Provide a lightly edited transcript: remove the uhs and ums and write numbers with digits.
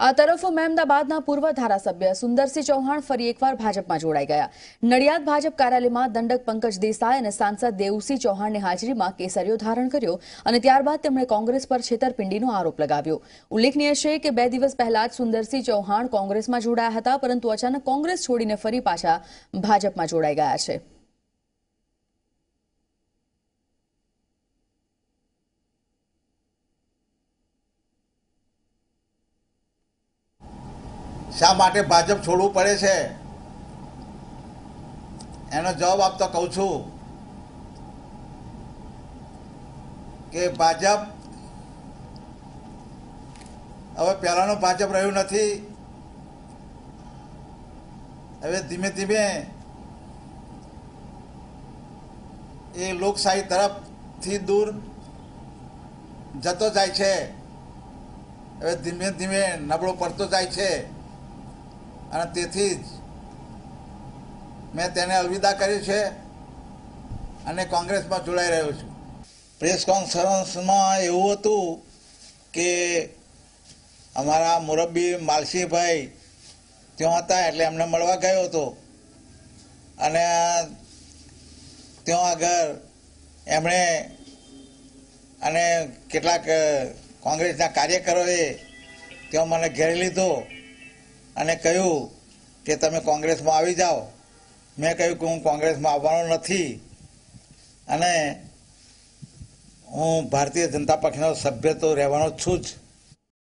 આ તરફ મહેમદાબાદના પૂર્વ ધારાસભ્ય સુંદરસિંહ ચૌહાણ ફરી એકવાર ભાજપમાં જોડાઈ ગયા. નડિયાદ ભાજપ કાર્યાલયમાં દંડક પંકજ દેસાઈ અને સાંસદ દેવુસિંહ ચૌહાણની હાજરીમાં કેસરીયો ધારણ કર્યો અને ત્યારબાદ તેમણે કોંગ્રેસ પર છેતરપિંડીનો આરોપ લગાવ્યો. ઉલ્લેખનીય છે કે 2 દિવસ પહેલા જ સુંદરસિંહ ચૌહાણ કોંગ્રેસમાં જોડાયા હતા, પરંતુ અચાનક કોંગ્રેસ છોડીને ફરી પાછા ભાજપમાં જોડાઈ ગયા છે. શા માટે ભાજપ છોડવું પડે છે એનો જવાબ આપતો કહું છું કે ભાજપ હવે પહેલાંનું ભાજપ રહ્યું નથી. હવે ધીમે ધીમે એ લોકશાહી તરફથી દૂર જતો જાય છે. હવે ધીમે ધીમે નબળો પડતો જાય છે અને તેથી જ મેં તેને અલવિદા કર્યું છે અને કોંગ્રેસમાં જોડાઈ રહ્યો છું. પ્રેસ કોન્ફરન્સમાં એવું હતું કે અમારા મુરબ્બી માલસીભાઈ ત્યાં હતા, એટલે એમને મળવા ગયો હતો અને ત્યાં આગળ એમણે અને કેટલાક કોંગ્રેસના કાર્યકરોએ ત્યાં મને ઘેરી લીધો અને કહ્યું કે તમે કોંગ્રેસમાં આવી જાઓ. મેં કહ્યું કે હું કોંગ્રેસમાં આવવાનો નથી અને હું ભારતીય જનતા પક્ષનો સભ્ય તો રહેવાનો છું જ.